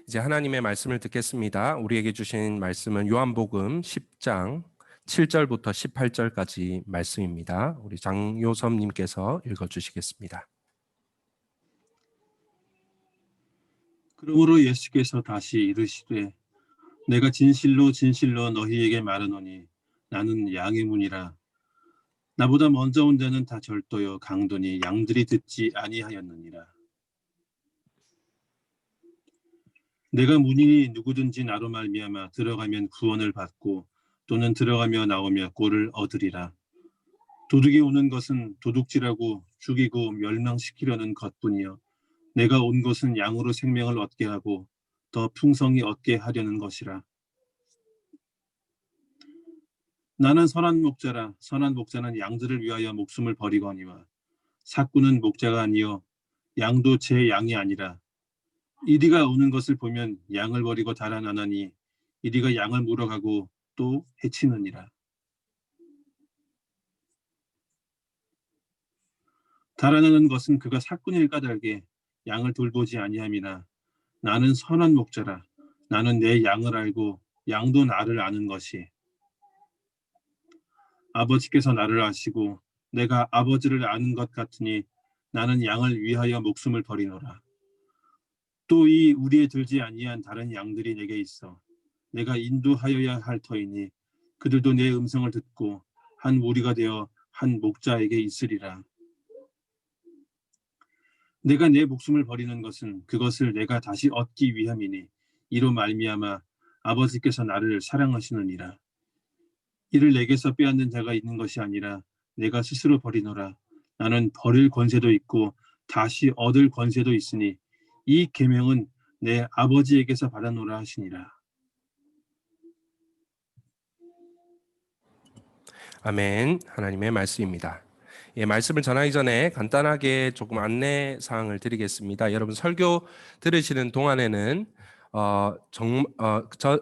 이제 하나님의 말씀을 듣겠습니다. 우리에게 주신 말씀은 요한복음 10장 7절부터 18절까지 말씀입니다. 우리 장요섭님께서 읽어주시겠습니다. 그러므로 예수께서 다시 이르시되 내가 진실로 진실로 너희에게 말하노니 나는 양의 문이라. 나보다 먼저 온 자는 다 절도요 강도니 양들이 듣지 아니하였느니라. 내가 문이니 누구든지 나로 말미암아 들어가면 구원을 받고 또는 들어가며 나오며 꼴을 얻으리라. 도둑이 오는 것은 도둑질하고 죽이고 멸망시키려는 것뿐이요 내가 온 것은 양으로 생명을 얻게 하고 더 풍성히 얻게 하려는 것이라. 나는 선한 목자라. 선한 목자는 양들을 위하여 목숨을 버리거니와 삭구는 목자가 아니요 양도 제 양이 아니라. 이리가 오는 것을 보면 양을 버리고 달아나나니 이리가 양을 물어가고 또 해치느니라. 달아나는 것은 그가 삭군일 까닭에 양을 돌보지 아니함이나 나는 선한 목자라. 나는 내 양을 알고 양도 나를 아는 것이. 아버지께서 나를 아시고 내가 아버지를 아는 것 같으니 나는 양을 위하여 목숨을 버리노라. 또 이 우리에 들지 아니한 다른 양들이 내게 있어 내가 인도하여야 할 터이니 그들도 내 음성을 듣고 한 무리가 되어 한 목자에게 있으리라. 내가 내 목숨을 버리는 것은 그것을 내가 다시 얻기 위함이니 이로 말미암아 아버지께서 나를 사랑하시느니라. 이를 내게서 빼앗는 자가 있는 것이 아니라 내가 스스로 버리노라. 나는 버릴 권세도 있고 다시 얻을 권세도 있으니 이 계명은 내 아버지에게서 받아노라 하시니라. 아멘. 하나님의 말씀입니다. 말씀을 전하기 전에 간단하게 조금 안내 사항을 드리겠습니다. 여러분 설교 들으시는 동안에는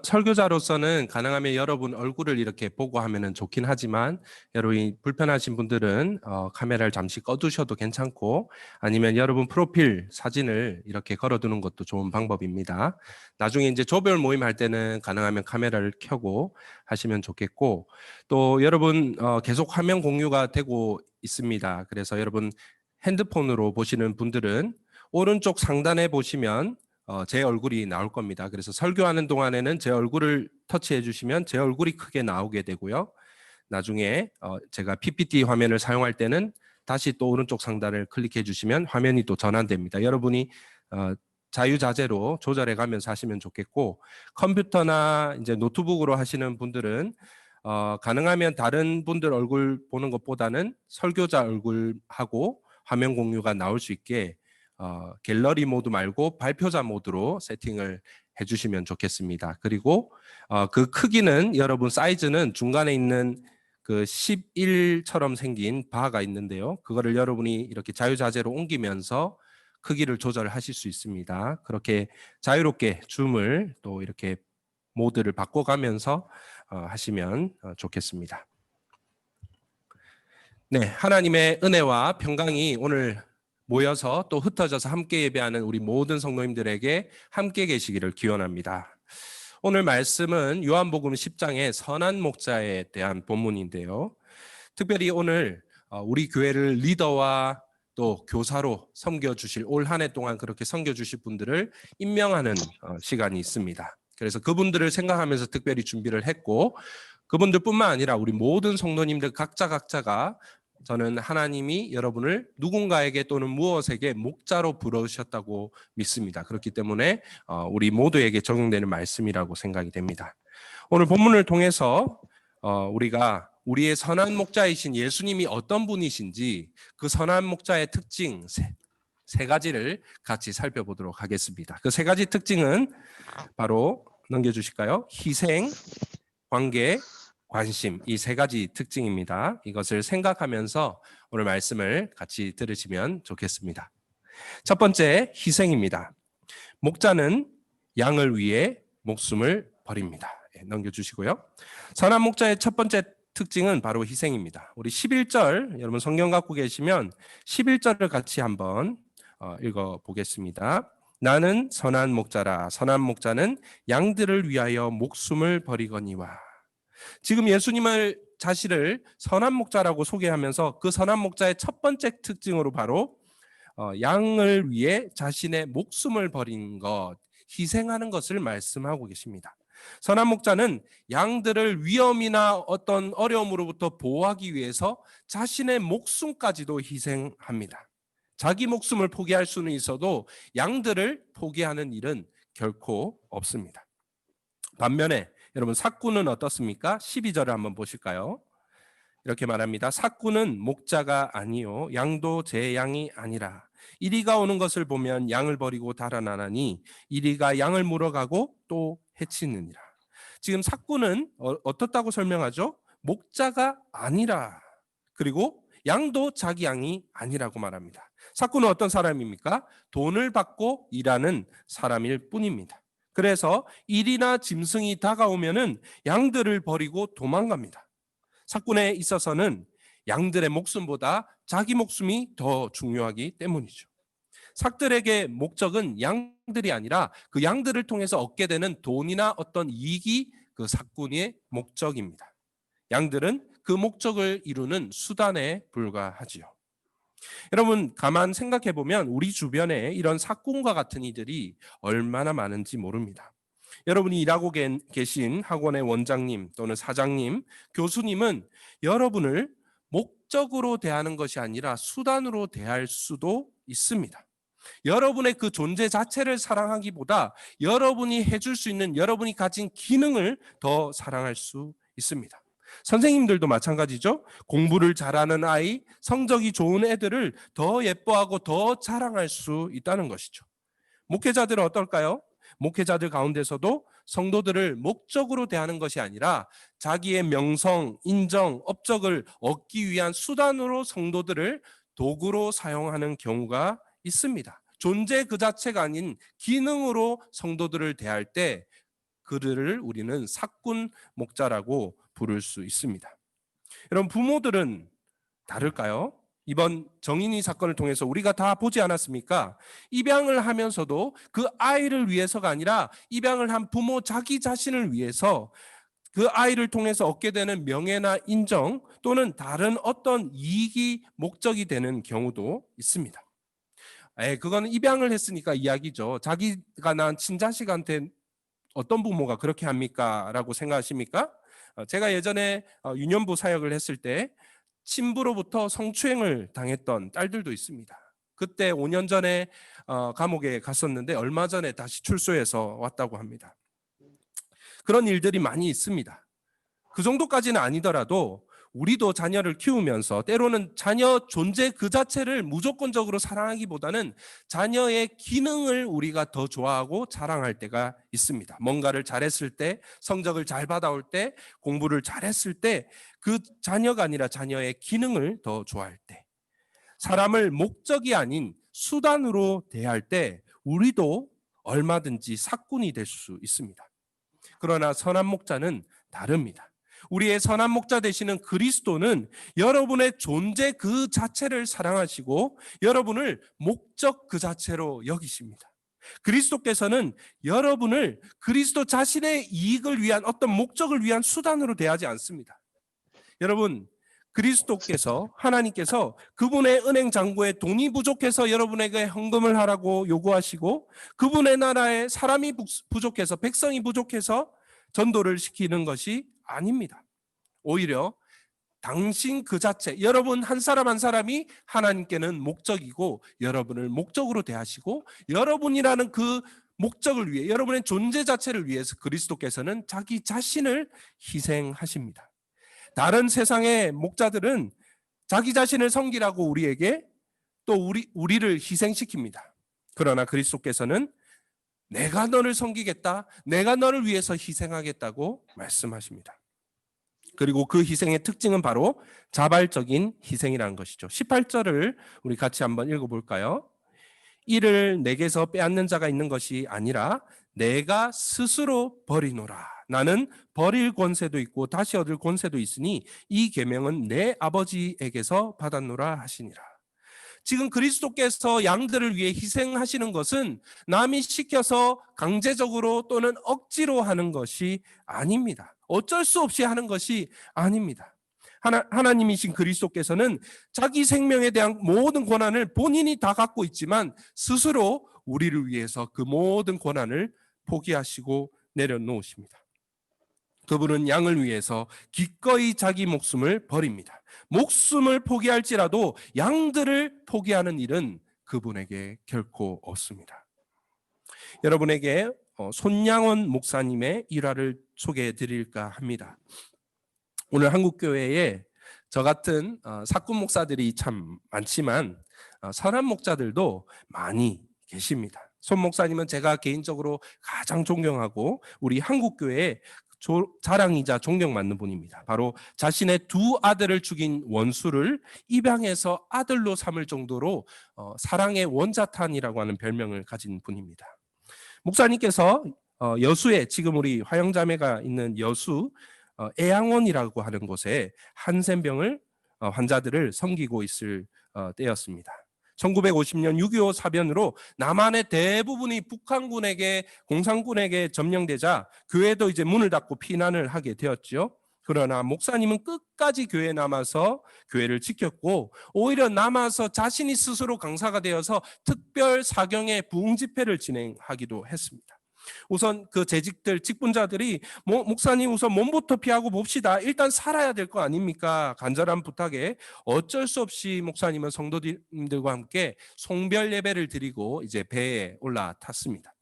설교자로서는 가능하면 여러분 얼굴을 이렇게 보고 하면은 좋긴 하지만 여러분이 불편하신 분들은 카메라를 잠시 꺼두셔도 괜찮고 아니면 여러분 프로필 사진을 이렇게 걸어두는 것도 좋은 방법입니다. 나중에 이제 조별 모임 할 때는 가능하면 카메라를 켜고 하시면 좋겠고 또 여러분 계속 화면 공유가 되고 있습니다. 그래서 여러분 핸드폰으로 보시는 분들은 오른쪽 상단에 보시면 제 얼굴이 나올 겁니다. 그래서 설교하는 동안에는 제 얼굴을 터치해 주시면 제 얼굴이 크게 나오게 되고요. 나중에 제가 PPT 화면을 사용할 때는 다시 또 오른쪽 상단을 클릭해 주시면 화면이 또 전환됩니다. 여러분이 자유자재로 조절해 가면서 하시면 좋겠고 컴퓨터나 이제 노트북으로 하시는 분들은 가능하면 다른 분들 얼굴 보는 것보다는 설교자 얼굴하고 화면 공유가 나올 수 있게 갤러리 모드 말고 발표자 모드로 세팅을 해주시면 좋겠습니다. 그리고 그 크기는 여러분 사이즈는 중간에 있는 그 11처럼 생긴 바가 있는데요. 그거를 여러분이 이렇게 자유자재로 옮기면서 크기를 조절하실 수 있습니다. 그렇게 자유롭게 줌을 또 이렇게 모드를 바꿔가면서 하시면 좋겠습니다. 네, 하나님의 은혜와 평강이 오늘 모여서 또 흩어져서 함께 예배하는 우리 모든 성도님들에게 함께 계시기를 기원합니다. 오늘 말씀은 요한복음 10장의 선한 목자에 대한 본문인데요. 특별히 오늘 우리 교회를 리더와 또 교사로 섬겨주실 올 한 해 동안 그렇게 섬겨주실 분들을 임명하는 시간이 있습니다. 그래서 그분들을 생각하면서 특별히 준비를 했고 그분들뿐만 아니라 우리 모든 성도님들 각자가 저는 하나님이 여러분을 누군가에게 또는 무엇에게 목자로 부르셨다고 믿습니다. 그렇기 때문에 우리 모두에게 적용되는 말씀이라고 생각이 됩니다. 오늘 본문을 통해서 우리가 우리의 선한 목자이신 예수님이 어떤 분이신지 그 선한 목자의 특징 세 가지를 같이 살펴보도록 하겠습니다. 그 세 가지 특징은 바로 넘겨주실까요? 희생, 관계, 관심, 이 세 가지 특징입니다. 이것을 생각하면서 오늘 말씀을 같이 들으시면 좋겠습니다. 첫 번째, 희생입니다. 목자는 양을 위해 목숨을 버립니다. 넘겨주시고요. 선한 목자의 첫 번째 특징은 바로 희생입니다. 우리 11절, 여러분 성경 갖고 계시면 11절을 같이 한번 읽어보겠습니다. 나는 선한 목자라. 선한 목자는 양들을 위하여 목숨을 버리거니와. 지금 예수님을 자신을 선한 목자라고 소개하면서 그 선한 목자의 첫 번째 특징으로 바로 양을 위해 자신의 목숨을 버린 것, 희생하는 것을 말씀하고 계십니다. 선한 목자는 양들을 위험이나 어떤 어려움으로부터 보호하기 위해서 자신의 목숨까지도 희생합니다. 자기 목숨을 포기할 수는 있어도 양들을 포기하는 일은 결코 없습니다. 반면에 여러분 삭구는 어떻습니까? 12절을 한번 보실까요? 이렇게 말합니다. 삭구는 목자가 아니요 양도 제 양이 아니라 이리가 오는 것을 보면 양을 버리고 달아나나니 이리가 양을 물어가고 또 해치느니라. 지금 삭구는 어떻다고 설명하죠? 목자가 아니라, 그리고 양도 자기 양이 아니라고 말합니다. 삭구는 어떤 사람입니까? 돈을 받고 일하는 사람일 뿐입니다. 그래서 일이나 짐승이 다가오면은 양들을 버리고 도망갑니다. 삭군에 있어서는 양들의 목숨보다 자기 목숨이 더 중요하기 때문이죠. 삭들에게 목적은 양들이 아니라 그 양들을 통해서 얻게 되는 돈이나 어떤 이익이 그 삭군의 목적입니다. 양들은 그 목적을 이루는 수단에 불과하지요. 여러분 가만 생각해 보면 우리 주변에 이런 삭군과 같은 이들이 얼마나 많은지 모릅니다. 여러분이 일하고 계신 학원의 원장님 또는 사장님, 교수님은 여러분을 목적으로 대하는 것이 아니라 수단으로 대할 수도 있습니다. 여러분의 그 존재 자체를 사랑하기보다 여러분이 해줄 수 있는 여러분이 가진 기능을 더 사랑할 수 있습니다. 선생님들도 마찬가지죠. 공부를 잘하는 아이, 성적이 좋은 애들을 더 예뻐하고 더 자랑할 수 있다는 것이죠. 목회자들은 어떨까요? 목회자들 가운데서도 성도들을 목적으로 대하는 것이 아니라 자기의 명성, 인정, 업적을 얻기 위한 수단으로 성도들을 도구로 사용하는 경우가 있습니다. 존재 그 자체가 아닌 기능으로 성도들을 대할 때 그들을 우리는 삭군 목자라고 부를 수 있습니다. 여러분 부모들은 다를까요? 이번 정인이 사건을 통해서 우리가 다 보지 않았습니까? 입양을 하면서도 그 아이를 위해서가 아니라 입양을 한 부모 자기 자신을 위해서 그 아이를 통해서 얻게 되는 명예나 인정 또는 다른 어떤 이익이 목적이 되는 경우도 있습니다. 그거는 입양을 했으니까 이야기죠. 자기가 낳은 친자식한테 어떤 부모가 그렇게 합니까? 라고 생각하십니까? 제가 예전에 유년부 사역을 했을 때 친부로부터 성추행을 당했던 딸들도 있습니다. 그때 5년 전에 감옥에 갔었는데 얼마 전에 다시 출소해서 왔다고 합니다. 그런 일들이 많이 있습니다. 그 정도까지는 아니더라도 우리도 자녀를 키우면서 때로는 자녀 존재 그 자체를 무조건적으로 사랑하기보다는 자녀의 기능을 우리가 더 좋아하고 자랑할 때가 있습니다. 뭔가를 잘했을 때, 성적을 잘 받아올 때, 공부를 잘했을 때 그 자녀가 아니라 자녀의 기능을 더 좋아할 때, 사람을 목적이 아닌 수단으로 대할 때 우리도 얼마든지 삭군이 될 수 있습니다. 그러나 선한 목자는 다릅니다. 우리의 선한 목자 되시는 그리스도는 여러분의 존재 그 자체를 사랑하시고 여러분을 목적 그 자체로 여기십니다. 그리스도께서는 여러분을 그리스도 자신의 이익을 위한 어떤 목적을 위한 수단으로 대하지 않습니다. 여러분 그리스도께서 하나님께서 그분의 은행 잔고에 돈이 부족해서 여러분에게 헌금을 하라고 요구하시고 그분의 나라에 사람이 부족해서 백성이 부족해서 전도를 시키는 것이 아닙니다. 오히려 당신 그 자체, 여러분 한 사람 한 사람이 하나님께는 목적이고 여러분을 목적으로 대하시고 여러분이라는 그 목적을 위해 여러분의 존재 자체를 위해서 그리스도께서는 자기 자신을 희생하십니다. 다른 세상의 목자들은 자기 자신을 섬기라고 우리에게 또 우리를 희생시킵니다. 그러나 그리스도께서는 내가 너를 섬기겠다, 내가 너를 위해서 희생하겠다고 말씀하십니다. 그리고 그 희생의 특징은 바로 자발적인 희생이라는 것이죠. 18절을 우리 같이 한번 읽어볼까요? 이를 내게서 빼앗는 자가 있는 것이 아니라 내가 스스로 버리노라. 나는 버릴 권세도 있고 다시 얻을 권세도 있으니 이 계명은 내 아버지에게서 받았노라 하시니라. 지금 그리스도께서 양들을 위해 희생하시는 것은 남이 시켜서 강제적으로 또는 억지로 하는 것이 아닙니다. 어쩔 수 없이 하는 것이 아닙니다. 하나님이신 그리스도께서는 자기 생명에 대한 모든 권한을 본인이 다 갖고 있지만 스스로 우리를 위해서 그 모든 권한을 포기하시고 내려놓으십니다. 그분은 양을 위해서 기꺼이 자기 목숨을 버립니다. 목숨을 포기할지라도 양들을 포기하는 일은 그분에게 결코 없습니다. 여러분에게 손양원 목사님의 일화를 소개해 드릴까 합니다. 오늘 한국교회에 저 같은 사꾼 목사들이 참 많지만 선한 목자들도 많이 계십니다. 손 목사님은 제가 개인적으로 가장 존경하고 우리 한국교회의 자랑이자 존경받는 분입니다. 바로 자신의 두 아들을 죽인 원수를 입양해서 아들로 삼을 정도로 사랑의 원자탄이라고 하는 별명을 가진 분입니다. 목사님께서 여수에 지금 우리 화영자매가 있는 여수 애양원이라고 하는 곳에 한센병을 환자들을 섬기고 있을 때였습니다. 1950년 6.25 사변으로 남한의 대부분이 북한군에게 공산군에게 점령되자 교회도 이제 문을 닫고 피난을 하게 되었죠. 그러나 목사님은 끝까지 교회에 남아서 교회를 지켰고 오히려 남아서 자신이 스스로 강사가 되어서 특별 사경의 부흥 집회를 진행하기도 했습니다. 우선 그 재직들 직분자들이 목사님 우선 몸부터 피하고 봅시다. 일단 살아야 될 거 아닙니까? 간절한 부탁에 어쩔 수 없이 목사님은 성도님들과 함께 송별 예배를 드리고 이제 배에 올라탔습니다.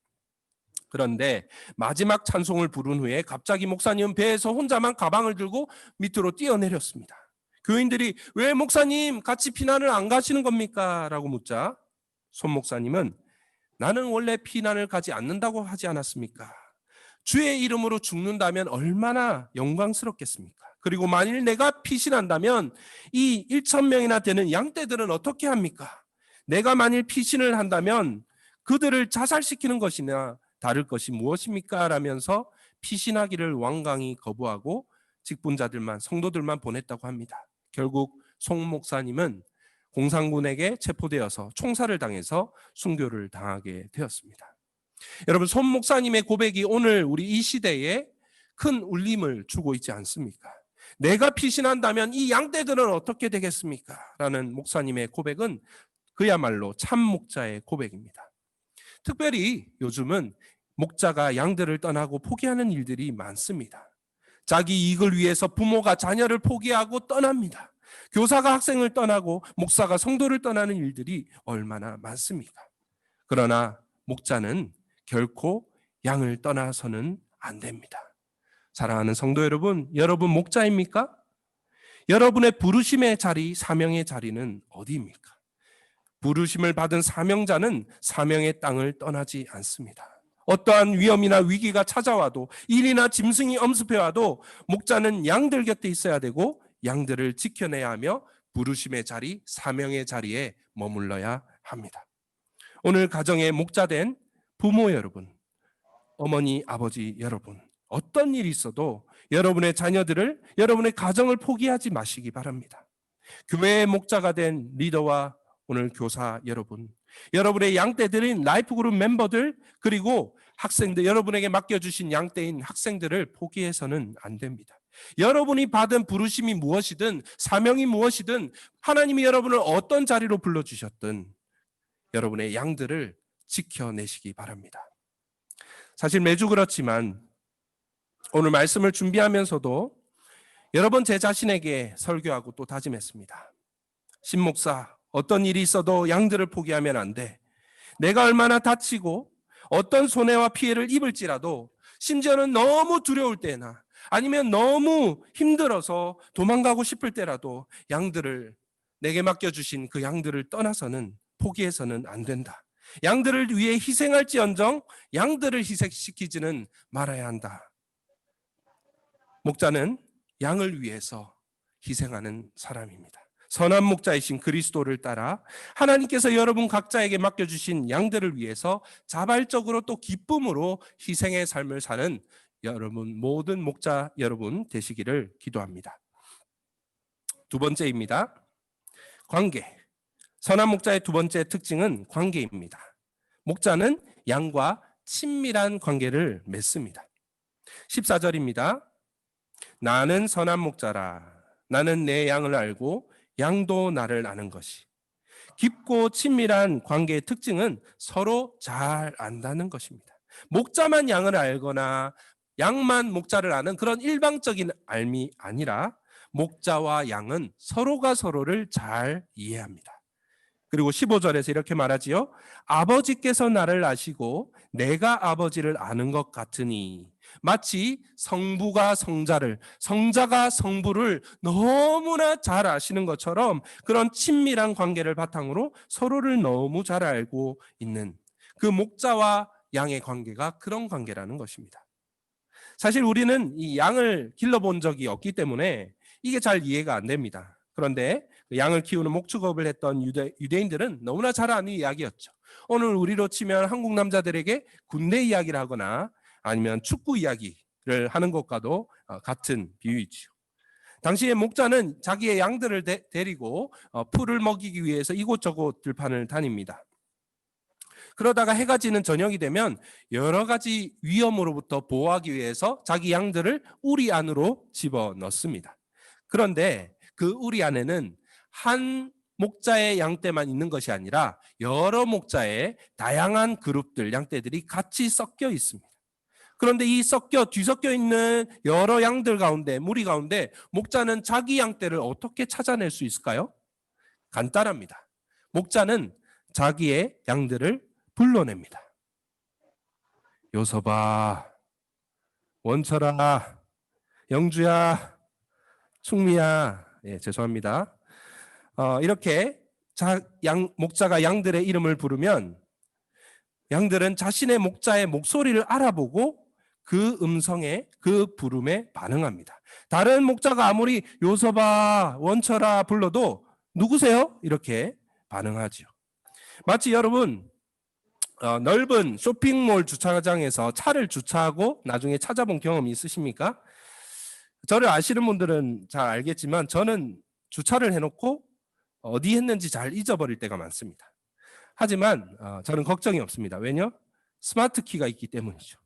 그런데 마지막 찬송을 부른 후에 갑자기 목사님은 배에서 혼자만 가방을 들고 밑으로 뛰어내렸습니다. 교인들이 왜 목사님 같이 피난을 안 가시는 겁니까? 라고 묻자 손 목사님은 나는 원래 피난을 가지 않는다고 하지 않았습니까? 주의 이름으로 죽는다면 얼마나 영광스럽겠습니까? 그리고 만일 내가 피신한다면 이 1,000명이나 되는 양떼들은 어떻게 합니까? 내가 만일 피신을 한다면 그들을 자살시키는 것이나 다를 것이 무엇입니까? 라면서 피신하기를 완강히 거부하고 직분자들만 성도들만 보냈다고 합니다. 결국 송 목사님은 공산군에게 체포되어서 총살을 당해서 순교를 당하게 되었습니다. 여러분 손 목사님의 고백이 오늘 우리 이 시대에 큰 울림을 주고 있지 않습니까? 내가 피신한다면 이 양떼들은 어떻게 되겠습니까? 라는 목사님의 고백은 그야말로 참 목자의 고백입니다. 특별히 요즘은 목자가 양들을 떠나고 포기하는 일들이 많습니다. 자기 이익을 위해서 부모가 자녀를 포기하고 떠납니다. 교사가 학생을 떠나고 목사가 성도를 떠나는 일들이 얼마나 많습니까? 그러나 목자는 결코 양을 떠나서는 안 됩니다. 사랑하는 성도 여러분, 여러분 목자입니까? 여러분의 부르심의 자리, 사명의 자리는 어디입니까? 부르심을 받은 사명자는 사명의 땅을 떠나지 않습니다. 어떠한 위험이나 위기가 찾아와도 일이나 짐승이 엄습해와도 목자는 양들 곁에 있어야 되고 양들을 지켜내야 하며 부르심의 자리, 사명의 자리에 머물러야 합니다. 오늘 가정의 목자된 부모 여러분, 어머니, 아버지 여러분, 어떤 일이 있어도 여러분의 자녀들을, 여러분의 가정을 포기하지 마시기 바랍니다. 교회의 목자가 된 리더와 오늘 교사 여러분, 여러분의 양떼들인 라이프그룹 멤버들, 그리고 학생들, 여러분에게 맡겨주신 양떼인 학생들을 포기해서는 안 됩니다. 여러분이 받은 부르심이 무엇이든 사명이 무엇이든 하나님이 여러분을 어떤 자리로 불러주셨든 여러분의 양들을 지켜내시기 바랍니다. 사실 매주 그렇지만 오늘 말씀을 준비하면서도 여러 번 제 자신에게 설교하고 또 다짐했습니다. 신목사, 어떤 일이 있어도 양들을 포기하면 안 돼. 내가 얼마나 다치고 어떤 손해와 피해를 입을지라도 심지어는 너무 두려울 때나 아니면 너무 힘들어서 도망가고 싶을 때라도 양들을 내게 맡겨주신 그 양들을 떠나서는 포기해서는 안 된다. 양들을 위해 희생할지언정 양들을 희생시키지는 말아야 한다. 목자는 양을 위해서 희생하는 사람입니다. 선한 목자이신 그리스도를 따라 하나님께서 여러분 각자에게 맡겨주신 양들을 위해서 자발적으로 또 기쁨으로 희생의 삶을 사는 여러분 모든 목자 여러분 되시기를 기도합니다. 두 번째입니다. 관계. 선한 목자의 두 번째 특징은 관계입니다. 목자는 양과 친밀한 관계를 맺습니다. 14절입니다. 나는 선한 목자라. 나는 내 양을 알고 양도 나를 아는 것이. 깊고 친밀한 관계의 특징은 서로 잘 안다는 것입니다. 목자만 양을 알거나 양만 목자를 아는 그런 일방적인 알미 아니라 목자와 양은 서로가 서로를 잘 이해합니다. 그리고 15절에서 이렇게 말하지요. 아버지께서 나를 아시고 내가 아버지를 아는 것 같으니, 마치 성부가 성자를, 성자가 성부를 너무나 잘 아시는 것처럼 그런 친밀한 관계를 바탕으로 서로를 너무 잘 알고 있는 그 목자와 양의 관계가 그런 관계라는 것입니다. 사실 우리는 이 양을 길러본 적이 없기 때문에 이게 잘 이해가 안 됩니다. 그런데 양을 키우는 목축업을 했던 유대인들은 너무나 잘 아는 이야기였죠. 오늘 우리로 치면 한국 남자들에게 군대 이야기를 하거나 아니면 축구 이야기를 하는 것과도 같은 비유이죠. 당시에 목자는 자기의 양들을 데리고 풀을 먹이기 위해서 이곳저곳 들판을 다닙니다. 그러다가 해가 지는 저녁이 되면 여러 가지 위험으로부터 보호하기 위해서 자기 양들을 우리 안으로 집어넣습니다. 그런데 그 우리 안에는 한 목자의 양떼만 있는 것이 아니라 여러 목자의 다양한 그룹들, 양떼들이 같이 섞여 있습니다. 그런데 이 뒤섞여 있는 여러 양들 가운데, 무리 가운데 목자는 자기 양떼를 어떻게 찾아낼 수 있을까요? 간단합니다. 목자는 자기의 양들을 불러냅니다. 요서봐, 원철아, 영주야, 충미야, 죄송합니다. 이렇게 목자가 양들의 이름을 부르면 양들은 자신의 목자의 목소리를 알아보고 그 음성에, 그 부름에 반응합니다. 다른 목자가 아무리 요서봐, 원철아 불러도 누구세요? 이렇게 반응하죠. 마치 여러분 넓은 쇼핑몰 주차장에서 차를 주차하고 나중에 찾아본 경험이 있으십니까? 저를 아시는 분들은 잘 알겠지만 저는 주차를 해놓고 어디 했는지 잘 잊어버릴 때가 많습니다. 하지만 저는 걱정이 없습니다. 왜냐? 스마트 키가 있기 때문이죠.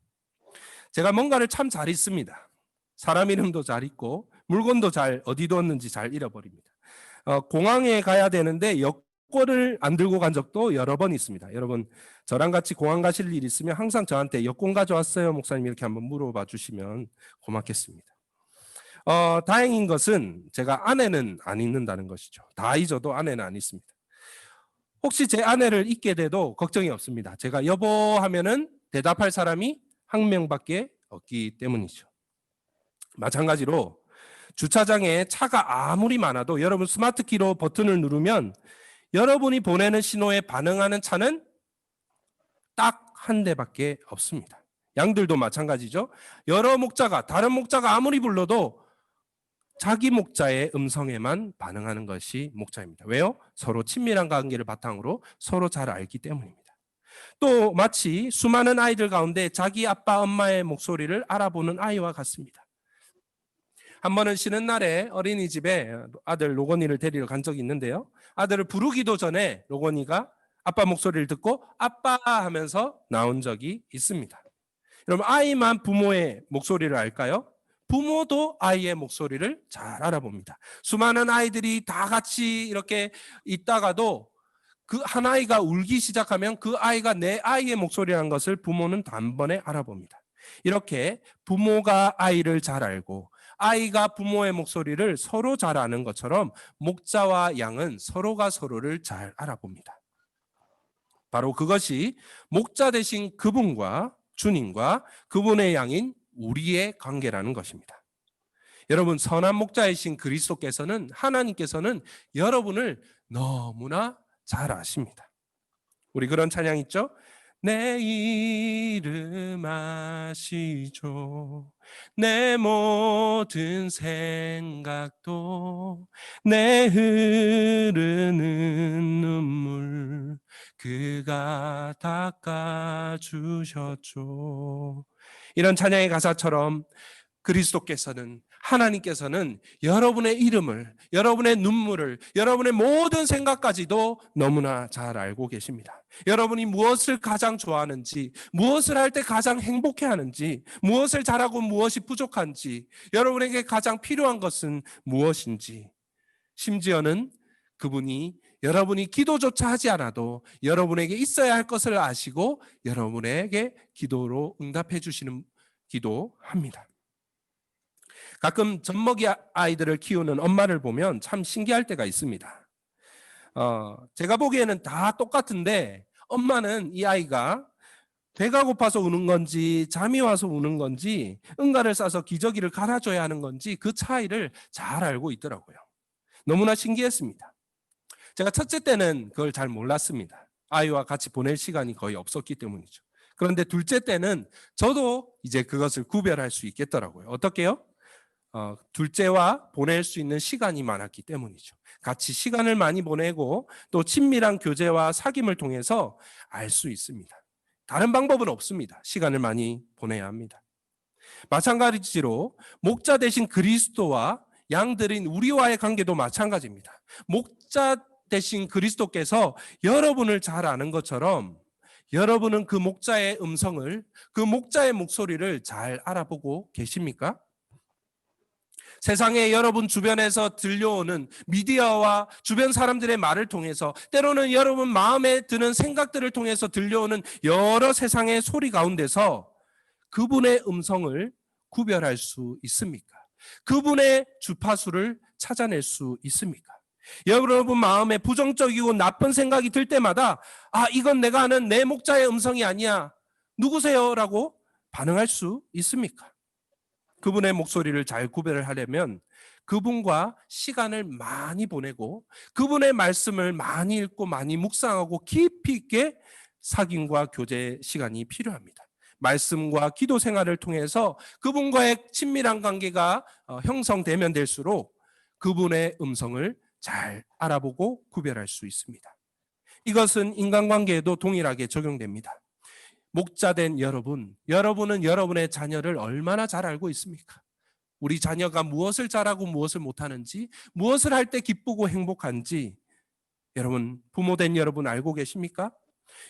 제가 뭔가를 참 잘 잊습니다. 사람 이름도 잘 잊고 물건도 잘 어디 뒀는지 잘 잃어버립니다. 공항에 가야 되는데 여권을 안 들고 간 적도 여러 번 있습니다. 여러분 저랑 같이 공항 가실 일 있으면 항상 저한테 여권 가져왔어요 목사님 이렇게 한번 물어봐 주시면 고맙겠습니다. 다행인 것은 제가 아내는 안 잊는다는 것이죠. 다 잊어도 아내는 안 잊습니다. 혹시 제 아내를 잊게 돼도 걱정이 없습니다. 제가 여보 하면은 대답할 사람이 한 명밖에 없기 때문이죠. 마찬가지로 주차장에 차가 아무리 많아도 여러분 스마트키로 버튼을 누르면 여러분이 보내는 신호에 반응하는 차는 딱 한 대밖에 없습니다. 양들도 마찬가지죠. 여러 목자가, 다른 목자가 아무리 불러도 자기 목자의 음성에만 반응하는 것이 목자입니다. 왜요? 서로 친밀한 관계를 바탕으로 서로 잘 알기 때문입니다. 또 마치 수많은 아이들 가운데 자기 아빠 엄마의 목소리를 알아보는 아이와 같습니다. 한 번은 쉬는 날에 어린이집에 아들 로건이를 데리러 간 적이 있는데요. 아들을 부르기도 전에 로건이가 아빠 목소리를 듣고 아빠 하면서 나온 적이 있습니다. 여러분 아이만 부모의 목소리를 알까요? 부모도 아이의 목소리를 잘 알아봅니다. 수많은 아이들이 다 같이 이렇게 있다가도 그 한 아이가 울기 시작하면 그 아이가 내 아이의 목소리라는 것을 부모는 단번에 알아봅니다. 이렇게 부모가 아이를 잘 알고 아이가 부모의 목소리를 서로 잘 아는 것처럼 목자와 양은 서로가 서로를 잘 알아봅니다. 바로 그것이 목자 되신 그분과 주님과 그분의 양인 우리의 관계라는 것입니다. 여러분 선한 목자이신 그리스도께서는 하나님께서는 여러분을 너무나 잘 아십니다. 우리 그런 찬양 있죠? 내 이름 아시죠. 내 모든 생각도 내 흐르는 눈물 그가 닦아주셨죠. 이런 찬양의 가사처럼 그리스도께서는, 하나님께서는 여러분의 이름을, 여러분의 눈물을, 여러분의 모든 생각까지도 너무나 잘 알고 계십니다. 여러분이 무엇을 가장 좋아하는지, 무엇을 할 때 가장 행복해하는지, 무엇을 잘하고 무엇이 부족한지, 여러분에게 가장 필요한 것은 무엇인지, 심지어는 그분이 여러분이 기도조차 하지 않아도 여러분에게 있어야 할 것을 아시고 여러분에게 기도로 응답해 주시는 기도합니다. 가끔 젖먹이 아이들을 키우는 엄마를 보면 참 신기할 때가 있습니다. 제가 보기에는 다 똑같은데 엄마는 이 아이가 배가 고파서 우는 건지 잠이 와서 우는 건지 응가를 싸서 기저귀를 갈아줘야 하는 건지 그 차이를 잘 알고 있더라고요. 너무나 신기했습니다. 제가 첫째 때는 그걸 잘 몰랐습니다. 아이와 같이 보낼 시간이 거의 없었기 때문이죠. 그런데 둘째 때는 저도 이제 그것을 구별할 수 있겠더라고요. 어떻게요? 둘째와 보낼 수 있는 시간이 많았기 때문이죠. 같이 시간을 많이 보내고 또 친밀한 교제와 사귐을 통해서 알 수 있습니다. 다른 방법은 없습니다. 시간을 많이 보내야 합니다. 마찬가지로 목자 대신 그리스도와 양들인 우리와의 관계도 마찬가지입니다. 목자 대신 그리스도께서 여러분을 잘 아는 것처럼 여러분은 그 목자의 음성을, 그 목자의 목소리를 잘 알아보고 계십니까? 세상에 여러분 주변에서 들려오는 미디어와 주변 사람들의 말을 통해서 때로는 여러분 마음에 드는 생각들을 통해서 들려오는 여러 세상의 소리 가운데서 그분의 음성을 구별할 수 있습니까? 그분의 주파수를 찾아낼 수 있습니까? 여러분 마음에 부정적이고 나쁜 생각이 들 때마다 이건 내가 아는 내 목자의 음성이 아니야. 누구세요? 라고 반응할 수 있습니까? 그분의 목소리를 잘 구별을 하려면 그분과 시간을 많이 보내고 그분의 말씀을 많이 읽고 많이 묵상하고 깊이 있게 사귐과 교제 시간이 필요합니다. 말씀과 기도 생활을 통해서 그분과의 친밀한 관계가 형성되면 될수록 그분의 음성을 잘 알아보고 구별할 수 있습니다. 이것은 인간관계에도 동일하게 적용됩니다. 목자된 여러분은 여러분의 자녀를 얼마나 잘 알고 있습니까? 우리 자녀가 무엇을 잘하고 무엇을 못하는지, 무엇을 할 때 기쁘고 행복한지 여러분, 부모된 여러분 알고 계십니까?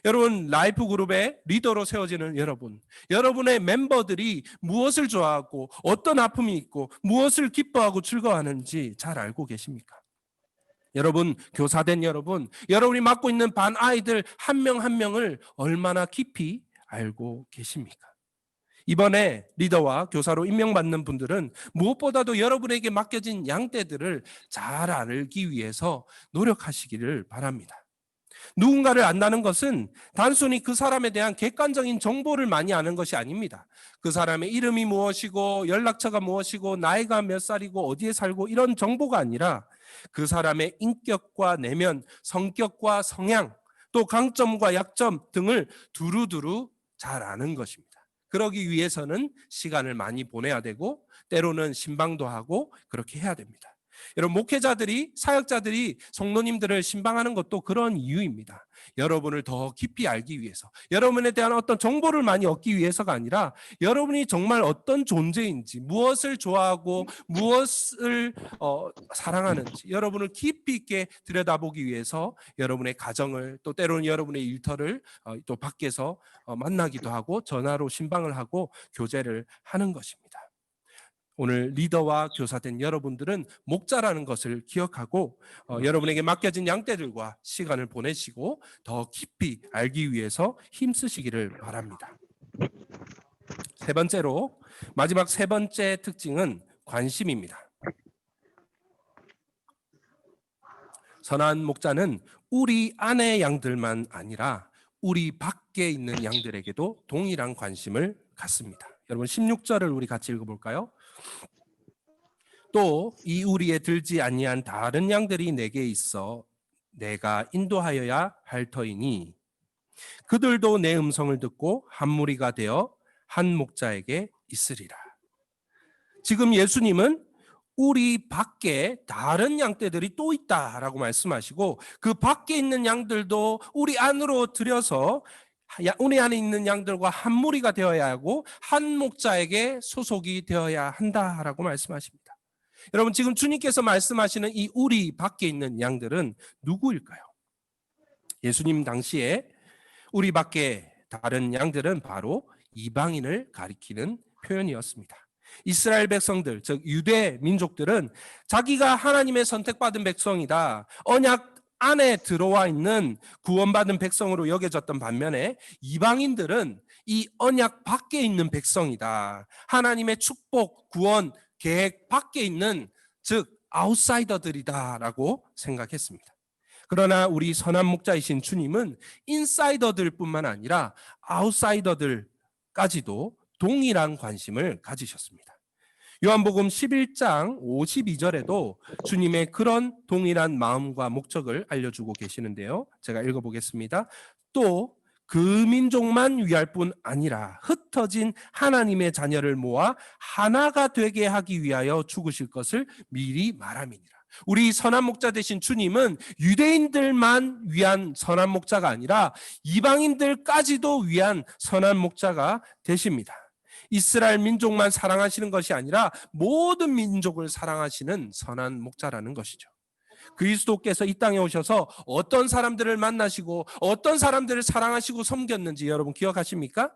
여러분, 라이프 그룹의 리더로 세워지는 여러분의 멤버들이 무엇을 좋아하고 어떤 아픔이 있고 무엇을 기뻐하고 즐거워하는지 잘 알고 계십니까? 여러분, 교사된 여러분이 맡고 있는 반 아이들 한 명 한 명을 얼마나 깊이 알고 계십니까? 이번에 리더와 교사로 임명받는 분들은 무엇보다도 여러분에게 맡겨진 양떼들을 잘 알기 위해서 노력하시기를 바랍니다. 누군가를 안다는 것은 단순히 그 사람에 대한 객관적인 정보를 많이 아는 것이 아닙니다. 그 사람의 이름이 무엇이고 연락처가 무엇이고 나이가 몇 살이고 어디에 살고 이런 정보가 아니라 그 사람의 인격과 내면, 성격과 성향, 또 강점과 약점 등을 두루두루 잘 아는 것입니다. 그러기 위해서는 시간을 많이 보내야 되고 때로는 신방도 하고 그렇게 해야 됩니다. 여러분, 목회자들이, 사역자들이 성도님들을 신방하는 것도 그런 이유입니다. 여러분을 더 깊이 알기 위해서, 여러분에 대한 어떤 정보를 많이 얻기 위해서가 아니라 여러분이 정말 어떤 존재인지, 무엇을 좋아하고 무엇을 사랑하는지 여러분을 깊이 있게 들여다보기 위해서 여러분의 가정을, 또 때로는 여러분의 일터를 또 밖에서 만나기도 하고 전화로 신방을 하고 교제를 하는 것입니다. 오늘 리더와 교사된 여러분들은 목자라는 것을 기억하고 여러분에게 맡겨진 양떼들과 시간을 보내시고 더 깊이 알기 위해서 힘쓰시기를 바랍니다. 세 번째로, 마지막 세 번째 특징은 관심입니다. 선한 목자는 우리 안의 양들만 아니라 우리 밖에 있는 양들에게도 동일한 관심을 갖습니다. 여러분, 16절을 우리 같이 읽어볼까요? 또 이 우리에 들지 아니한 다른 양들이 내게 있어 내가 인도하여야 할 터이니 그들도 내 음성을 듣고 한 무리가 되어 한 목자에게 있으리라. 지금 예수님은 우리 밖에 다른 양떼들이 또 있다라고 말씀하시고 그 밖에 있는 양들도 우리 안으로 들여서 우리 안에 있는 양들과 한 무리가 되어야 하고 한 목자에게 소속이 되어야 한다라고 말씀하십니다. 여러분, 지금 주님께서 말씀하시는 이 우리 밖에 있는 양들은 누구일까요? 예수님 당시에 우리 밖에 다른 양들은 바로 이방인을 가리키는 표현이었습니다. 이스라엘 백성들, 즉 유대 민족들은 자기가 하나님의 선택받은 백성이다, 언약 안에 들어와 있는 구원받은 백성으로 여겨졌던 반면에 이방인들은 이 언약 밖에 있는 백성이다, 하나님의 축복, 구원, 계획 밖에 있는, 즉 아웃사이더들이다라고 생각했습니다. 그러나 우리 선한 목자이신 주님은 인사이더들뿐만 아니라 아웃사이더들까지도 동일한 관심을 가지셨습니다. 요한복음 11장 52절에도 주님의 그런 동일한 마음과 목적을 알려주고 계시는데요. 제가 읽어보겠습니다. 또 그 민족만 위할 뿐 아니라 흩어진 하나님의 자녀를 모아 하나가 되게 하기 위하여 죽으실 것을 미리 말함이니라. 우리 선한 목자 되신 주님은 유대인들만 위한 선한 목자가 아니라 이방인들까지도 위한 선한 목자가 되십니다. 이스라엘 민족만 사랑하시는 것이 아니라 모든 민족을 사랑하시는 선한 목자라는 것이죠. 그리스도께서 이 땅에 오셔서 어떤 사람들을 만나시고 어떤 사람들을 사랑하시고 섬겼는지 여러분 기억하십니까?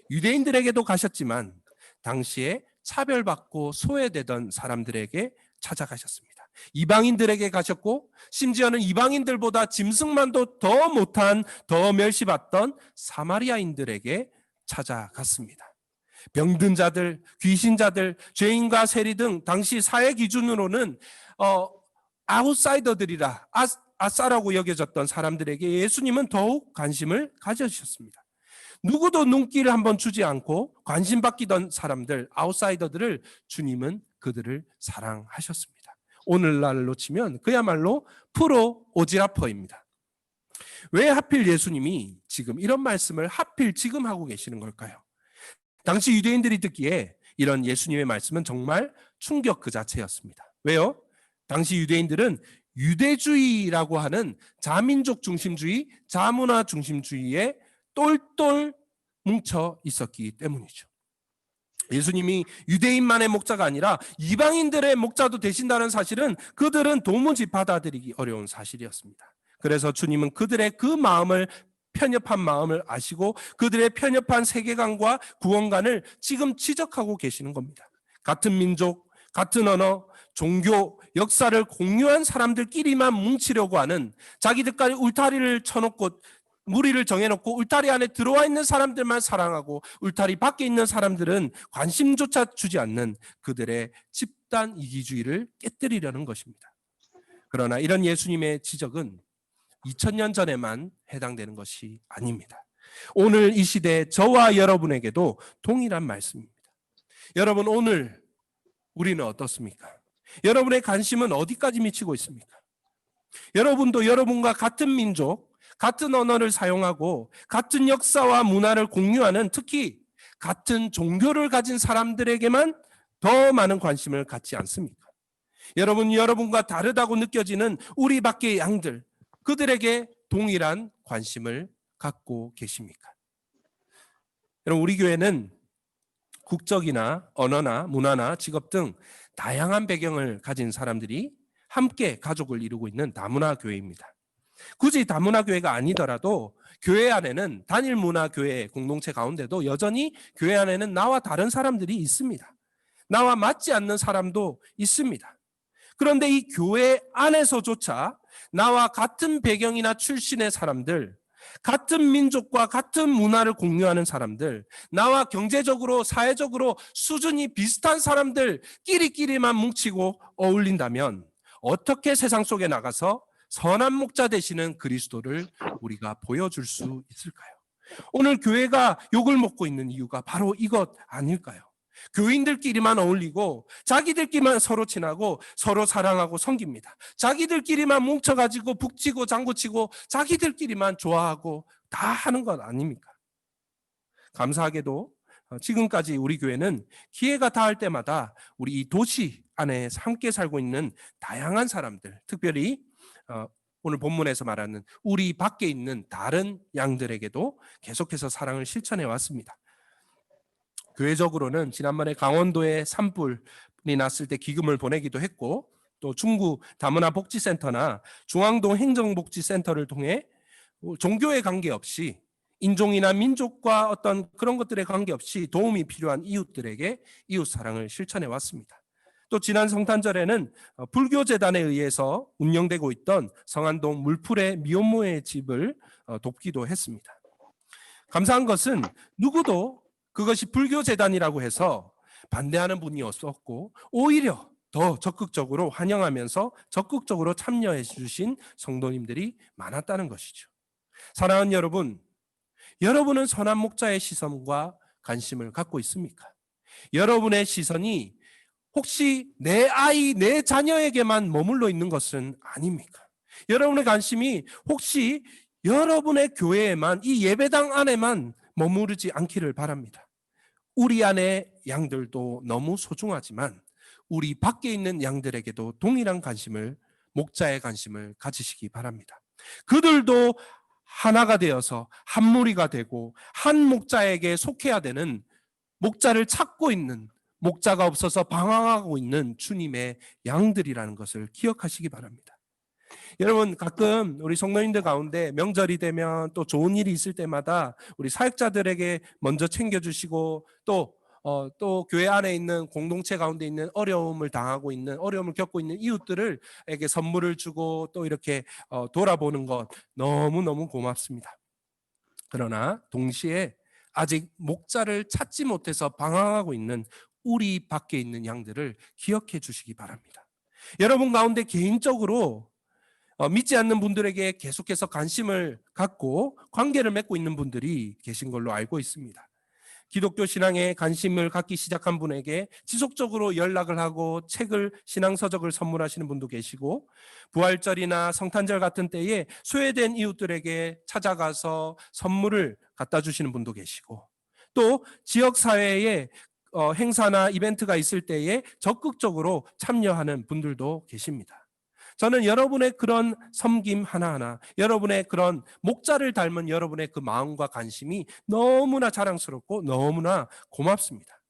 유대인들에게도 가셨지만 당시에 차별받고 소외되던 사람들에게 찾아가셨습니다. 이방인들에게 가셨고 심지어는 이방인들보다 짐승만도 더 못한, 더 멸시받던 사마리아인들에게 찾아갔습니다. 병든 자들, 귀신자들, 죄인과 세리 등 당시 사회 기준으로는 아웃사이더들이라 아싸라고 여겨졌던 사람들에게 예수님은 더욱 관심을 가져주셨습니다. 누구도 눈길을 한번 주지 않고 관심 받기던 사람들, 아웃사이더들을 주님은 그들을 사랑하셨습니다. 오늘날로 치면 그야말로 프로 오지라퍼입니다. 왜 하필 예수님이 지금 이런 말씀을 하필 지금 하고 계시는 걸까요? 당시 유대인들이 듣기에 이런 예수님의 말씀은 정말 충격 그 자체였습니다. 왜요? 당시 유대인들은 유대주의라고 하는 자민족 중심주의, 자문화 중심주의에 똘똘 뭉쳐 있었기 때문이죠. 예수님이 유대인만의 목자가 아니라 이방인들의 목자도 되신다는 사실은 그들은 도무지 받아들이기 어려운 사실이었습니다. 그래서 주님은 그들의 그 마음을, 편협한 마음을 아시고 그들의 편협한 세계관과 구원관을 지금 지적하고 계시는 겁니다. 같은 민족, 같은 언어, 종교, 역사를 공유한 사람들끼리만 뭉치려고 하는, 자기들까지 울타리를 쳐놓고 무리를 정해놓고 울타리 안에 들어와 있는 사람들만 사랑하고 울타리 밖에 있는 사람들은 관심조차 주지 않는 그들의 집단 이기주의를 깨뜨리려는 것입니다. 그러나 이런 예수님의 지적은 2000년 전에만 해당되는 것이 아닙니다. 오늘 이 시대 저와 여러분에게도 동일한 말씀입니다. 여러분, 오늘 우리는 어떻습니까? 여러분의 관심은 어디까지 미치고 있습니까? 여러분도 여러분과 같은 민족, 같은 언어를 사용하고 같은 역사와 문화를 공유하는, 특히 같은 종교를 가진 사람들에게만 더 많은 관심을 갖지 않습니까? 여러분과 다르다고 느껴지는 우리 밖의 양들, 그들에게 동일한 관심을 갖고 계십니까? 여러분, 우리 교회는 국적이나 언어나 문화나 직업 등 다양한 배경을 가진 사람들이 함께 가족을 이루고 있는 다문화 교회입니다. 굳이 다문화 교회가 아니더라도 교회 안에는 단일 문화 교회 공동체 가운데도 여전히 교회 안에는 나와 다른 사람들이 있습니다. 나와 맞지 않는 사람도 있습니다. 그런데 이 교회 안에서조차 나와 같은 배경이나 출신의 사람들, 같은 민족과 같은 문화를 공유하는 사람들, 나와 경제적으로, 사회적으로 수준이 비슷한 사람들끼리만 뭉치고 어울린다면 어떻게 세상 속에 나가서 선한 목자 되시는 그리스도를 우리가 보여줄 수 있을까요? 오늘 교회가 욕을 먹고 있는 이유가 바로 이것 아닐까요? 교인들끼리만 어울리고 자기들끼리만 서로 친하고 서로 사랑하고 섬깁니다. 자기들끼리만 뭉쳐가지고 북치고 장구치고 자기들끼리만 좋아하고 다 하는 것 아닙니까? 감사하게도 지금까지 우리 교회는 기회가 닿을 때마다 우리 이 도시 안에 함께 살고 있는 다양한 사람들, 특별히 오늘 본문에서 말하는 우리 밖에 있는 다른 양들에게도 계속해서 사랑을 실천해 왔습니다. 교회적으로는 지난번에 강원도에 산불이 났을 때 기금을 보내기도 했고, 또 중구 다문화 복지센터나 중앙동 행정복지센터를 통해 종교에 관계없이 인종이나 민족과 어떤 그런 것들에 관계없이 도움이 필요한 이웃들에게 이웃 사랑을 실천해 왔습니다. 또 지난 성탄절에는 불교재단에 의해서 운영되고 있던 성안동 물풀의 미혼모의 집을 돕기도 했습니다. 감사한 것은 누구도 그것이 불교재단이라고 해서 반대하는 분이 없었고, 오히려 더 적극적으로 환영하면서 적극적으로 참여해 주신 성도님들이 많았다는 것이죠. 사랑하는 여러분, 여러분은 선한 목자의 시선과 관심을 갖고 있습니까? 여러분의 시선이 혹시 내 아이, 내 자녀에게만 머물러 있는 것은 아닙니까? 여러분의 관심이 혹시 여러분의 교회에만, 이 예배당 안에만 머무르지 않기를 바랍니다. 우리 안의 양들도 너무 소중하지만 우리 밖에 있는 양들에게도 동일한 관심을, 목자의 관심을 가지시기 바랍니다. 그들도 하나가 되어서 한 무리가 되고 한 목자에게 속해야 되는, 목자를 찾고 있는, 목자가 없어서 방황하고 있는 주님의 양들이라는 것을 기억하시기 바랍니다. 여러분, 가끔 우리 성도님들 가운데 명절이 되면 또 좋은 일이 있을 때마다 우리 사역자들에게 먼저 챙겨주시고, 또 교회 안에 있는 공동체 가운데 있는 어려움을 당하고 있는, 어려움을 겪고 있는 이웃들에게 선물을 주고 또 이렇게 돌아보는 것 너무너무 고맙습니다. 그러나 동시에 아직 목자를 찾지 못해서 방황하고 있는 우리 밖에 있는 양들을 기억해 주시기 바랍니다. 여러분 가운데 개인적으로 믿지 않는 분들에게 계속해서 관심을 갖고 관계를 맺고 있는 분들이 계신 걸로 알고 있습니다. 기독교 신앙에 관심을 갖기 시작한 분에게 지속적으로 연락을 하고 책을, 신앙서적을 선물하시는 분도 계시고, 부활절이나 성탄절 같은 때에 소외된 이웃들에게 찾아가서 선물을 갖다 주시는 분도 계시고, 또 지역사회에 행사나 이벤트가 있을 때에 적극적으로 참여하는 분들도 계십니다. 저는 여러분의 그런 섬김 하나하나, 여러분의 그런 목자를 닮은 여러분의 그 마음과 관심이 너무나 자랑스럽고 너무나 고맙습니다.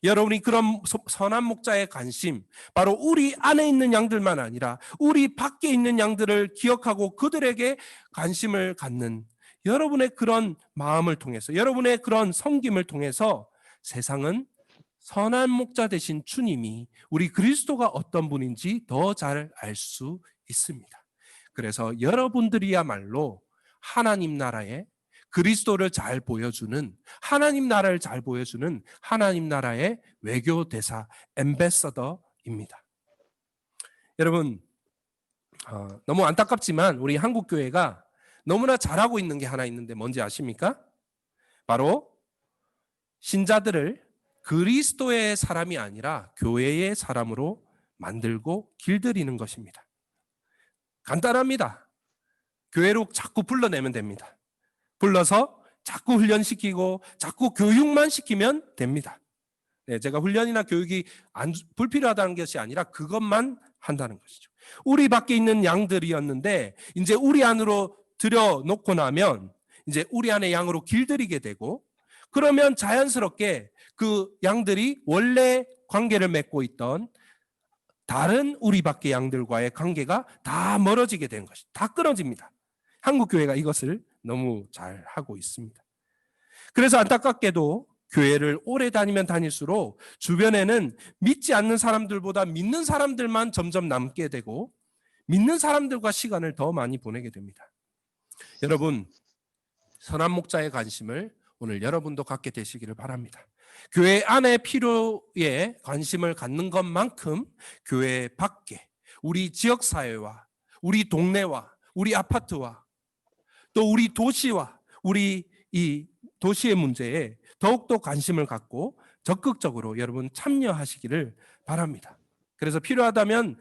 여러분이 그런 선한 목자의 관심, 바로 우리 안에 있는 양들만 아니라 우리 밖에 있는 양들을 기억하고 그들에게 관심을 갖는 여러분의 그런 마음을 통해서, 여러분의 그런 섬김을 통해서 세상은 선한 목자 되신 주님이, 우리 그리스도가 어떤 분인지 더 잘 알 수 있습니다. 그래서 여러분들이야말로 하나님 나라의 그리스도를 잘 보여주는, 하나님 나라를 잘 보여주는 하나님 나라의 외교 대사, 앰베서더입니다. 여러분, 너무 안타깝지만 우리 한국 교회가 너무나 잘하고 있는 게 하나 있는데 뭔지 아십니까? 바로 신자들을 그리스도의 사람이 아니라 교회의 사람으로 만들고 길들이는 것입니다. 간단합니다. 교회로 자꾸 불러내면 됩니다. 불러서 자꾸 훈련시키고 자꾸 교육만 시키면 됩니다. 네, 제가 훈련이나 교육이 불필요하다는 것이 아니라 그것만 한다는 것이죠. 우리 밖에 있는 양들이었는데 이제 우리 안으로 들여놓고 나면 이제 우리 안의 양으로 길들이게 되고, 그러면 자연스럽게 그 양들이 원래 관계를 맺고 있던 다른 우리 밖의 양들과의 관계가 다 멀어지게 된 것이, 다 끊어집니다. 한국 교회가 이것을 너무 잘 하고 있습니다. 그래서 안타깝게도 교회를 오래 다니면 다닐수록 주변에는 믿지 않는 사람들보다 믿는 사람들만 점점 남게 되고, 믿는 사람들과 시간을 더 많이 보내게 됩니다. 여러분, 선한 목자의 관심을 오늘 여러분도 갖게 되시기를 바랍니다. 교회 안의 필요에 관심을 갖는 것만큼 교회 밖에 우리 지역사회와 우리 동네와 우리 아파트와 또 우리 도시와 우리 이 도시의 문제에 더욱더 관심을 갖고 적극적으로 여러분 참여하시기를 바랍니다. 그래서 필요하다면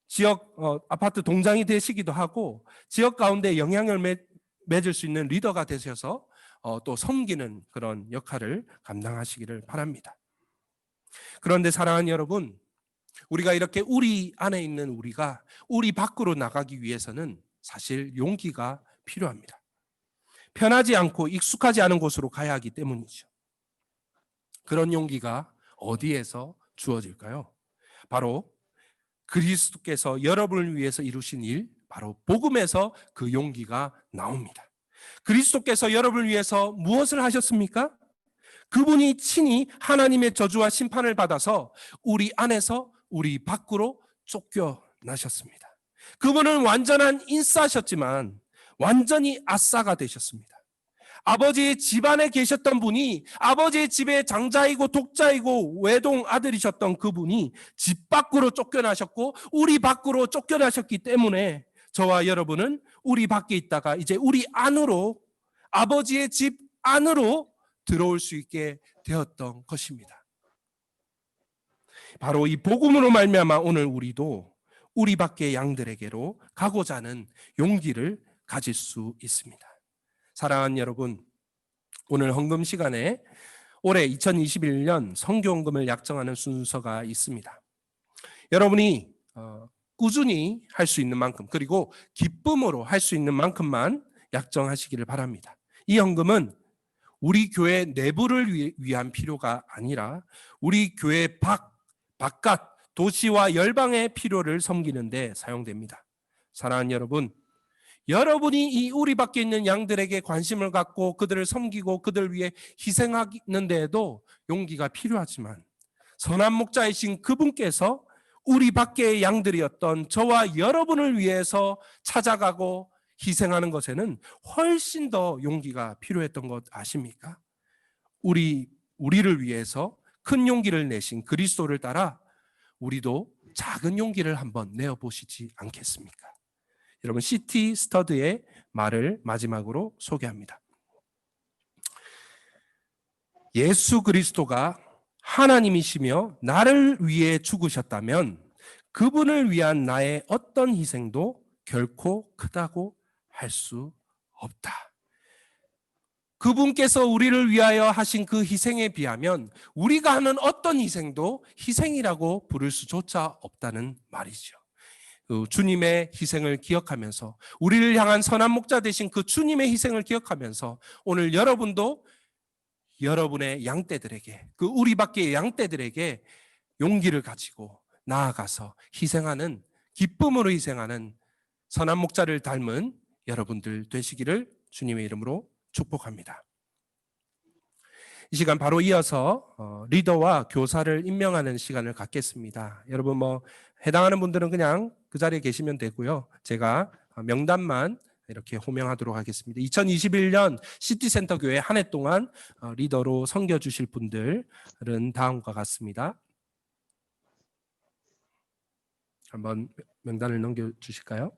지역 아파트 동장이 되시기도 하고, 지역 가운데 영향을 맺을 수 있는 리더가 되셔서 또 섬기는 그런 역할을 감당하시기를 바랍니다. 그런데 사랑하는 여러분, 우리가 이렇게 우리 안에 있는 우리가 우리 밖으로 나가기 위해서는 사실 용기가 필요합니다. 편하지 않고 익숙하지 않은 곳으로 가야 하기 때문이죠. 그런 용기가 어디에서 주어질까요? 바로 그리스도께서 여러분을 위해서 이루신 일, 바로 복음에서 그 용기가 나옵니다. 그리스도께서 여러분을 위해서 무엇을 하셨습니까? 그분이 친히 하나님의 저주와 심판을 받아서 우리 안에서 우리 밖으로 쫓겨나셨습니다. 그분은 완전한 인싸셨지만 완전히 아싸가 되셨습니다. 아버지의 집안에 계셨던 분이, 아버지의 집의 장자이고 독자이고 외동 아들이셨던 그분이 집 밖으로 쫓겨나셨고 우리 밖으로 쫓겨나셨기 때문에 저와 여러분은 우리 밖에 있다가 이제 우리 안으로, 아버지의 집 안으로 들어올 수 있게 되었던 것입니다. 바로 이 복음으로 말미암아 오늘 우리도 우리 밖의 양들에게로 가고자 하는 용기를 가질 수 있습니다. 사랑하는 여러분, 오늘 헌금 시간에 올해 2021년 선교헌금을 약정하는 순서가 있습니다. 여러분이 꾸준히 할 수 있는 만큼, 그리고 기쁨으로 할 수 있는 만큼만 약정하시기를 바랍니다. 이 헌금은 우리 교회 내부를 위한 필요가 아니라 우리 교회 바깥 도시와 열방의 필요를 섬기는 데 사용됩니다. 사랑하는 여러분, 여러분이 이 우리 밖에 있는 양들에게 관심을 갖고 그들을 섬기고 그들 위해 희생하는 데에도 용기가 필요하지만 선한 목자이신 그분께서 우리 밖의 양들이었던 저와 여러분을 위해서 찾아가고 희생하는 것에는 훨씬 더 용기가 필요했던 것 아십니까? 우리를 위해서 큰 용기를 내신 그리스도를 따라 우리도 작은 용기를 한번 내어보시지 않겠습니까? 여러분, C.T. 스터드의 말을 마지막으로 소개합니다. 예수 그리스도가 하나님이시며 나를 위해 죽으셨다면 그분을 위한 나의 어떤 희생도 결코 크다고 할 수 없다. 그분께서 우리를 위하여 하신 그 희생에 비하면 우리가 하는 어떤 희생도 희생이라고 부를 수조차 없다는 말이죠. 주님의 희생을 기억하면서, 우리를 향한 선한 목자 되신 그 주님의 희생을 기억하면서 오늘 여러분도 여러분의 양떼들에게, 그 우리 밖의 양떼들에게 용기를 가지고 나아가서 희생하는, 기쁨으로 희생하는 선한 목자를 닮은 여러분들 되시기를 주님의 이름으로 축복합니다. 이 시간 바로 이어서 리더와 교사를 임명하는 시간을 갖겠습니다. 여러분 해당하는 분들은 그냥 그 자리에 계시면 되고요. 제가 명단만 이렇게 호명하도록 하겠습니다. 2021년 시티센터 교회 한 해 동안 리더로 섬겨주실 분들은 다음과 같습니다. 한번 명단을 넘겨주실까요?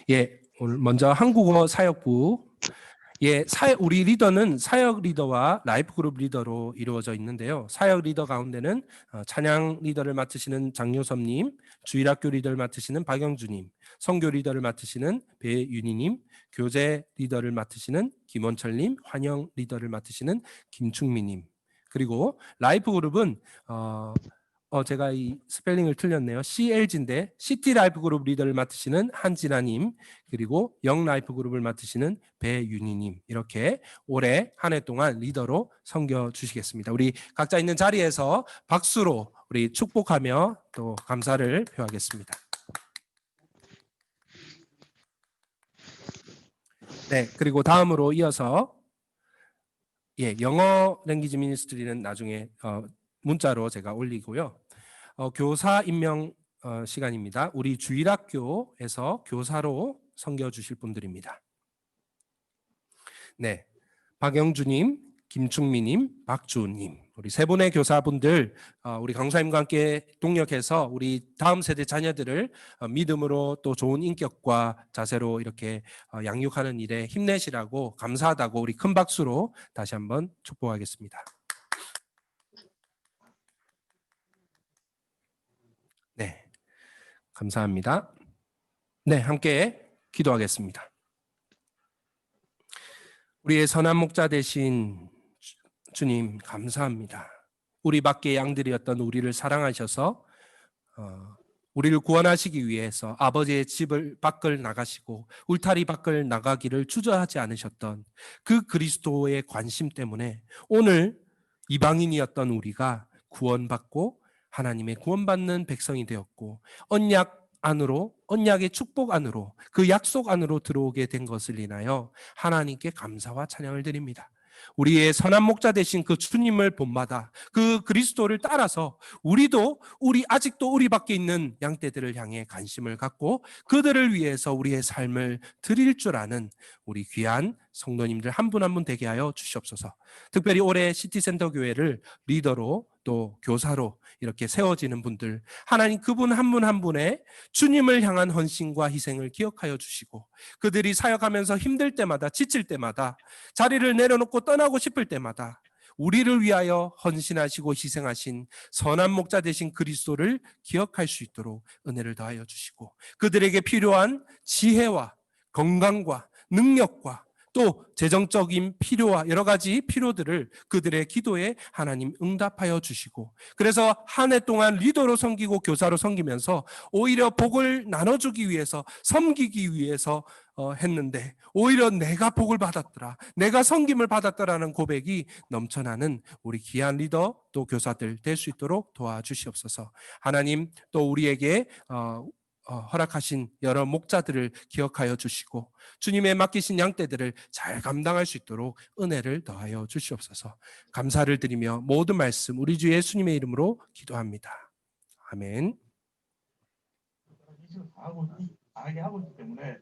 예, 오늘 먼저 한국어 사역부. 예, 우리 리더는 사역 리더와 라이프 그룹 리더로 이루어져 있는데요. 사역 리더 가운데는 찬양 리더를 맡으시는 장요섭님, 주일학교 리더를 맡으시는 박영주님, 선교 리더를 맡으시는 배윤희님, 교재 리더를 맡으시는 김원철님, 환영 리더를 맡으시는 김충미님, 그리고 라이프 그룹은 제가 이 스펠링을 틀렸네요. CLG인데 시티 라이프 그룹 리더를 맡으시는 한진아님, 그리고 영 라이프 그룹을 맡으시는 배윤희님, 이렇게 올해 한 해 동안 리더로 섬겨 주시겠습니다. 우리 각자 있는 자리에서 박수로 우리 축복하며 또 감사를 표하겠습니다. 네, 그리고 다음으로 이어서 영어 랭귀지 미니스트리는 나중에 문자로 제가 올리고요. 교사 임명 시간입니다. 우리 주일학교에서 교사로 섬겨주실 분들입니다. 네, 박영주님, 김충미님, 박주님, 우리 세 분의 교사분들, 우리 강사님과 함께 동력해서 우리 다음 세대 자녀들을 믿음으로 또 좋은 인격과 자세로 이렇게 양육하는 일에 힘내시라고, 감사하다고 우리 큰 박수로 다시 한번 축복하겠습니다. 네, 감사합니다. 네, 함께 기도하겠습니다. 우리의 선한 목자 되신 주님, 감사합니다. 우리 밖의 양들이었던 우리를 사랑하셔서 우리를 구원하시기 위해서 아버지의 집을 밖을 나가시고 울타리 밖을 나가기를 주저하지 않으셨던 그 그리스도의 관심 때문에 오늘 이방인이었던 우리가 구원받고 하나님의 구원받는 백성이 되었고 언약 안으로, 언약의 축복 안으로, 그 약속 안으로 들어오게 된 것을 인하여 하나님께 감사와 찬양을 드립니다. 우리의 선한 목자 되신 그 주님을 본받아 그 그리스도를 따라서 우리도 아직도 우리 밖에 있는 양떼들을 향해 관심을 갖고 그들을 위해서 우리의 삶을 드릴 줄 아는 우리 귀한 성도님들 한 분 한 분 되게 하여 주시옵소서. 특별히 올해 시티센터 교회를 리더로 또 교사로 이렇게 세워지는 분들, 하나님 그분 한 분 한 분의 주님을 향한 헌신과 희생을 기억하여 주시고 그들이 사역하면서 힘들 때마다 지칠 때마다 자리를 내려놓고 떠나고 싶을 때마다 우리를 위하여 헌신하시고 희생하신 선한 목자 되신 그리스도를 기억할 수 있도록 은혜를 더하여 주시고 그들에게 필요한 지혜와 건강과 능력과 또 재정적인 필요와 여러 가지 필요들을 그들의 기도에 하나님 응답하여 주시고 그래서 한 해 동안 리더로 섬기고 교사로 섬기면서 오히려 복을 나눠주기 위해서 섬기기 위해서 했는데 오히려 내가 복을 받았더라, 내가 섬김을 받았더라는 고백이 넘쳐나는 우리 귀한 리더 또 교사들 될 수 있도록 도와주시옵소서. 하나님 또 우리에게 허락하신 여러 목자들을 기억하여 주시고 주님의 맡기신 양떼들을 잘 감당할 수 있도록 은혜를 더하여 주시옵소서. 감사를 드리며 모든 말씀 우리 주 예수님의 이름으로 기도합니다. 아멘. 이식을 다 하고 있기 때문에